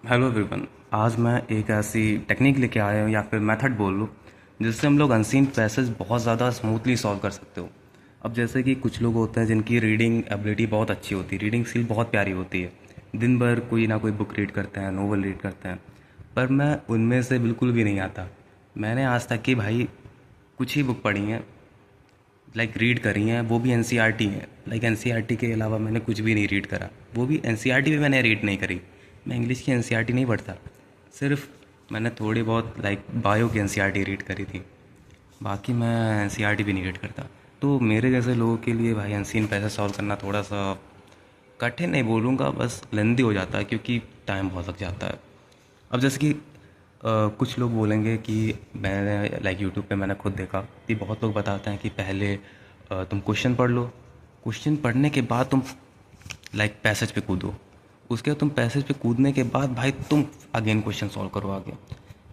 Hello everyone. आज मैं एक ऐसी टेक्निक लेके आया हूँ या फिर मेथड बोल लूँ जिससे हम लोग अनसीन पैसेज बहुत ज़्यादा स्मूथली सॉल्व कर सकते हो। अब जैसे कि कुछ लोग होते हैं जिनकी रीडिंग एबिलिटी बहुत अच्छी होती है, रीडिंग स्किल बहुत प्यारी होती है, दिन भर कोई ना कोई बुक रीड करते हैं, नोवेल रीड करते हैं, पर मैं उनमें से बिल्कुल भी नहीं आता। मैंने आज तक की भाई कुछ ही बुक पढ़ी हैं, लाइक रीड करी हैं, वो भी एनसीईआरटी हैं। लाइक एनसीईआरटी के अलावा मैंने कुछ भी नहीं रीड करा, वो भी एनसीईआरटी भी मैंने रीड नहीं करी। मैं इंग्लिश की एनसीईआरटी नहीं पढ़ता, सिर्फ मैंने थोड़ी बहुत लाइक बायो की एनसीईआरटी रीड करी थी, बाकी मैं एनसीईआरटी भी नहीं रीड करता। तो मेरे जैसे लोगों के लिए भाई अनसीन पैसे सॉल्व करना थोड़ा सा कठिन नहीं बोलूँगा, बस लेंदी हो जाता है क्योंकि टाइम बहुत लग जाता है। अब जैसे कि कुछ लोग बोलेंगे कि मैंने लाइक यूट्यूब पे मैंने खुद देखा कि बहुत लोग बताते हैं कि पहले तुम क्वेश्चन पढ़ लो, क्वेश्चन पढ़ने के बाद तुम लाइक पैसेज पे कूदो, उसके बाद तुम पैसेज पे कूदने के बाद भाई तुम अगेन क्वेश्चन सॉल्व करो आगे।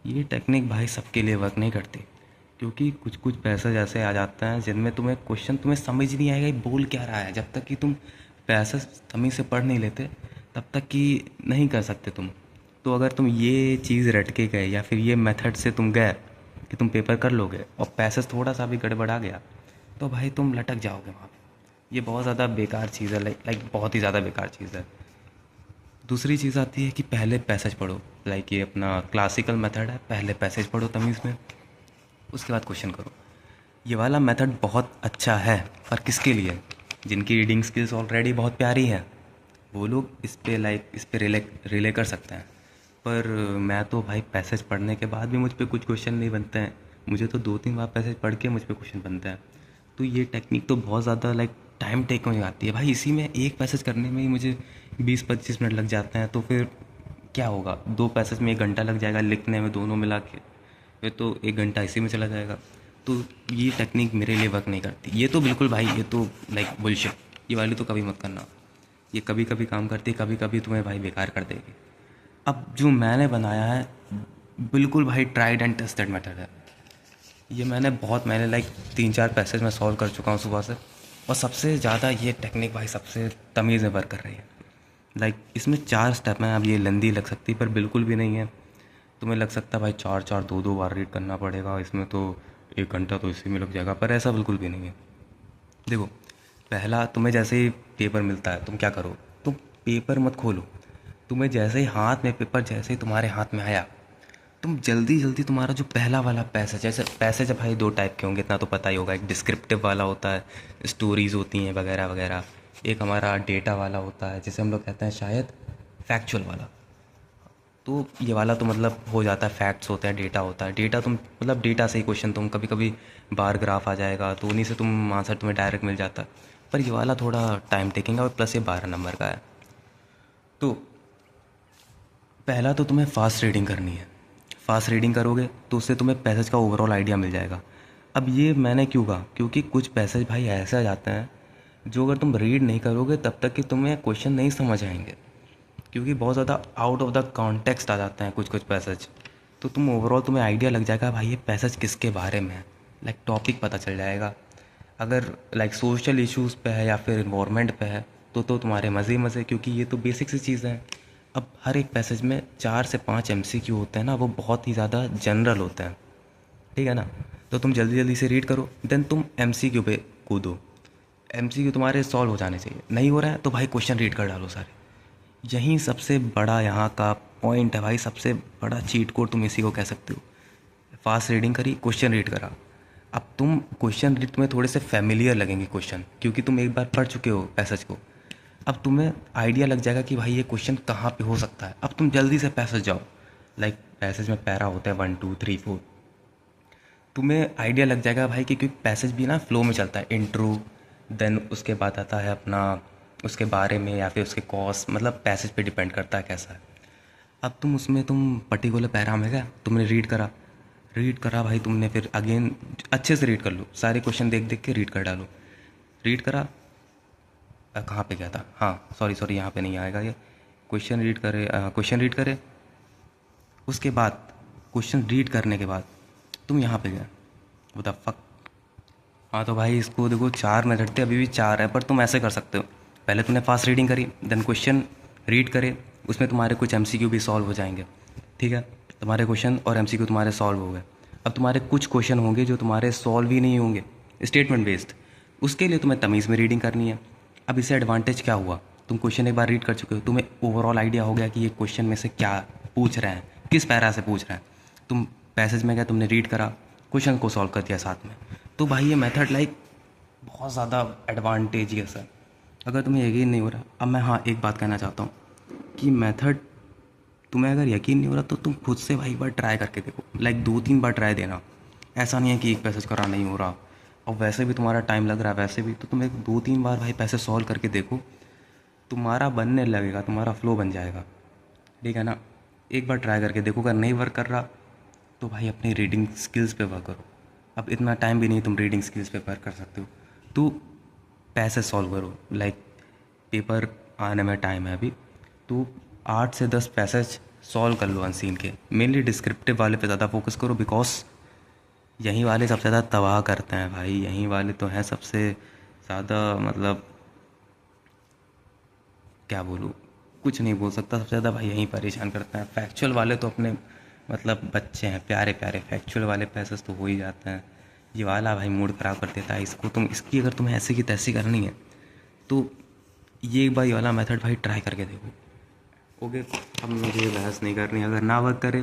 ये टेक्निक भाई सबके लिए वर्क नहीं करती, क्योंकि कुछ कुछ पैसेज ऐसे आ जाते हैं जिनमें तुम्हें क्वेश्चन तुम्हें समझ नहीं आएगा ये बोल क्या रहा है। जब तक कि तुम पैसेज तमीज़ से पढ़ नहीं लेते तब तक कि नहीं कर सकते तुम। तो अगर तुम ये चीज़ रट के गए या फिर ये मेथड से तुम गए कि तुम पेपर कर लोगे और पैसेज थोड़ा सा भी गड़बड़ा गया तो भाई तुम लटक जाओगे वहाँ पे। ये बहुत ज़्यादा बेकार चीज़ है, लाइक बहुत ही ज़्यादा बेकार चीज़ है। दूसरी चीज़ आती है कि पहले पैसेज पढ़ो, लाइक ये अपना क्लासिकल मेथड है, पहले पैसेज पढ़ो तमीज़ में, उसके बाद क्वेश्चन करो। ये वाला मेथड बहुत अच्छा है, पर किसके लिए? जिनकी रीडिंग स्किल्स ऑलरेडी बहुत प्यारी है, वो लोग इस पे लाइक इस पे रिले रिले कर सकते हैं। पर मैं तो भाई पैसेज पढ़ने के बाद भी मुझ पे कुछ क्वेश्चन नहीं बनते हैं, मुझे तो 2-3 बार पैसेज पढ़ के मुझ पे क्वेश्चन बनते हैं। तो ये टेक्निक तो बहुत ज़्यादा लाइक टाइम टेकिंग हो जाती है भाई, इसी में एक पैसेज करने में ही मुझे 20-25 मिनट लग जाते हैं। तो फिर क्या होगा, 2 पैसेज में 1 घंटा लग जाएगा लिखने में, दोनों मिला के फिर तो 1 घंटा इसी में चला जाएगा। तो ये टेक्निक मेरे लिए वर्क नहीं करती। ये तो बिल्कुल भाई, ये तो लाइक बुलशिट, ये वाली तो कभी मत करना। ये कभी कभी काम करती है, कभी कभी तुम्हें भाई बेकार कर देगी। अब जो मैंने बनाया है बिल्कुल भाई ट्राइड एंड टेस्टेड मेथड है। ये मैंने लाइक 3-4 पैसेज में सॉल्व कर चुका हूँ सुबह से, और सबसे ज़्यादा ये टेक्निक भाई सबसे तमीज़ में वर्क कर रही है। लाइक इसमें 4 स्टेप हैं। अब ये लेंदी लग सकती है पर बिल्कुल भी नहीं है। तुम्हें लग सकता है भाई 4-4 2-2 बार रीड करना पड़ेगा, इसमें तो 1 घंटा तो इसी में लग जाएगा, पर ऐसा बिल्कुल भी नहीं है। देखो, पहला तुम्हें जैसे ही पेपर मिलता है तुम क्या करो, तुम पेपर मत खोलो। तुम्हें जैसे ही हाथ में पेपर जैसे ही तुम्हारे हाथ में आया, तुम जल्दी जल्दी तुम्हारा जो पहला वाला पैसेज, जैसे पैसेज भाई 2 टाइप के होंगे इतना तो पता ही होगा। एक डिस्क्रिप्टिव वाला होता है, स्टोरीज़ होती हैं वगैरह वगैरह। एक हमारा डेटा वाला होता है जिसे हम लोग कहते हैं शायद फैक्चुअल वाला। तो ये वाला तो मतलब हो जाता है, फैक्ट्स होते हैं, डेटा होता है। डेटा तुम मतलब डेटा से ही क्वेश्चन, तुम कभी कभी बार ग्राफ आ जाएगा तो उन्हीं से तुम आंसर तुम्हें डायरेक्ट मिल जाता है। पर ये वाला थोड़ा टाइम टेकिंग है और प्लस ये 12 नंबर का है। तो पहला तो तुम्हें फास्ट रीडिंग करनी है। फास्ट रीडिंग करोगे तो उससे तुम्हें पैसेज का ओवरऑल आइडिया मिल जाएगा। अब ये मैंने क्यों कहा, क्योंकि कुछ पैसेज भाई ऐसे आ जाते हैं जो अगर तुम रीड नहीं करोगे तब तक कि तुम्हें क्वेश्चन नहीं समझ आएंगे, क्योंकि बहुत ज़्यादा आउट ऑफ द कॉन्टेक्स्ट आ जाते हैं कुछ कुछ पैसेज। तो तुम्हें आइडिया लग जाएगा भाई ये पैसेज किसके बारे में है, लाइक टॉपिक पता चल जाएगा। अगर लाइक सोशल इश्यूज़ पे है या फिर इन्वायरमेंट पे है तो तुम्हारे मज़े ही मज़े, क्योंकि ये तो बेसिक सी चीज़ें हैं। अब हर एक पैसेज में 4 से 5 एमसीक्यू होते हैं ना, वो बहुत ही ज़्यादा जनरल होते हैं, ठीक है ना। तो तुम जल्दी जल्दी से रीड करो, देन तुम एमसीक्यू पे कूदो। एमसीक्यू तुम्हारे सॉल्व हो जाने चाहिए, नहीं हो रहा है तो भाई क्वेश्चन रीड कर डालो सारे। यही सबसे बड़ा यहाँ का पॉइंट है भाई, सबसे बड़ा चीट कोड तुम इसी को कह सकते हो। फास्ट रीडिंग करी, क्वेश्चन रीड करा। अब तुम क्वेश्चन रीड तुम्हें थोड़े से फेमिलियर लगेंगे क्वेश्चन, क्योंकि तुम एक बार पढ़ चुके हो पैसेज को। अब तुम्हें आइडिया लग जाएगा कि भाई ये क्वेश्चन कहाँ पे हो सकता है। अब तुम जल्दी से पैसेज जाओ, लाइक पैसेज में पैरा होता है 1 2 3 4। तुम्हें आइडिया लग जाएगा भाई कि क्योंकि पैसेज भी ना फ्लो में चलता है, इंट्रो, देन उसके बाद आता है अपना उसके बारे में या फिर उसके कॉज, मतलब पैसेज पे डिपेंड करता है कैसा है। अब तुम पर्टिकुलर पैरा में गया, तुमने रीड करा भाई तुमने, फिर अगेन अच्छे से रीड कर लो, सारे क्वेश्चन देख देख के रीड कर डालो। रीड करा, कहाँ पे गया था, हाँ सॉरी सॉरी यहाँ पे नहीं आएगा ये। क्वेश्चन रीड करे, उसके बाद क्वेश्चन रीड करने के बाद तुम यहाँ पे गए, वो द फक। हाँ तो भाई इसको देखो, 4 मेथड थे, अभी भी 4 है, पर तुम ऐसे कर सकते हो। पहले तुमने फास्ट रीडिंग करी, देन क्वेश्चन रीड करे, उसमें तुम्हारे कुछ एमसीक्यू भी सॉल्व हो जाएंगे। ठीक है, तुम्हारे क्वेश्चन और एमसीक्यू तुम्हारे सॉल्व हो गए। अब तुम्हारे कुछ क्वेश्चन होंगे जो तुम्हारे सॉल्व ही नहीं होंगे, स्टेटमेंट बेस्ड। उसके लिए तुम्हें तमीज़ में रीडिंग करनी है। अब इससे एडवांटेज क्या हुआ, तुम क्वेश्चन एक बार रीड कर चुके हो, तुम्हें ओवरऑल आइडिया हो गया कि ये क्वेश्चन में से क्या पूछ रहे हैं, किस पैरा से पूछ रहे हैं। तुम पैसेज में गए, तुमने रीड करा, क्वेश्चन को सॉल्व कर दिया साथ में। तो भाई ये मेथड लाइक बहुत ज़्यादा एडवांटेजियस है। अगर तुम्हें यकीन नहीं हो रहा, अब मैं हाँ एक बात कहना चाहता हूँ कि मेथड, तुम्हें अगर यकीन नहीं हो रहा तो तुम खुद से भाई एक बार ट्राई करके देखो, लाइक 2-3 बार ट्राई देना। ऐसा नहीं है कि एक पैसेज करा नहीं हो रहा, और वैसे भी तुम्हारा टाइम लग रहा है, वैसे भी तो तुम एक 2-3 बार भाई पैसेज सॉल्व करके देखो, तुम्हारा बनने लगेगा, तुम्हारा फ्लो बन जाएगा। ठीक है ना, एक बार ट्राई करके देखो। अगर नहीं वर्क कर रहा तो भाई अपनी रीडिंग स्किल्स पे वर्क करो। अब इतना टाइम भी नहीं तुम रीडिंग स्किल्स पे वर्क कर सकते हो, तो पैसेज सॉल्व करो। लाइक पेपर आने में टाइम है अभी, तो 8 से 10 पैसेज सॉल्व कर लो अनसीन के। मेनली डिस्क्रिप्टिव वाले पे ज़्यादा फोकस करो, बिकॉज यहीं वाले सबसे ज़्यादा तबाह करते हैं भाई। यहीं वाले तो हैं सबसे ज़्यादा, मतलब क्या बोलूँ, कुछ नहीं बोल सकता। सबसे ज़्यादा भाई यहीं परेशान करते हैं। फैक्चुअल वाले तो अपने मतलब बच्चे हैं, प्यारे प्यारे। फैक्चुअल वाले पैसेज तो हो ही जाते हैं। ये वाला भाई मूड ख़राब कर देता है। इसको तुम, इसकी अगर तुम्हें ऐसे की तैसी करनी है तो ये एक बार ये वाला मेथड भाई ट्राई करके देखो। ओके, अब मुझे बहस नहीं करनी। अगर ना वर्क करे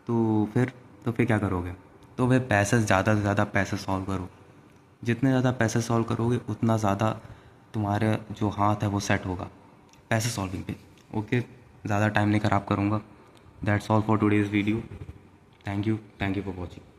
तो फिर क्या करोगे, तो फिर पैसेज ज़्यादा से ज़्यादा पैसे सॉल्व करो। जितने ज़्यादा पैसे सॉल्व करोगे उतना ज़्यादा तुम्हारे जो हाथ है वो सेट होगा पैसे सॉल्विंग पे। ओके, ज़्यादा टाइम नहीं ख़राब करूँगा। That's all for today's video. Thank you for watching.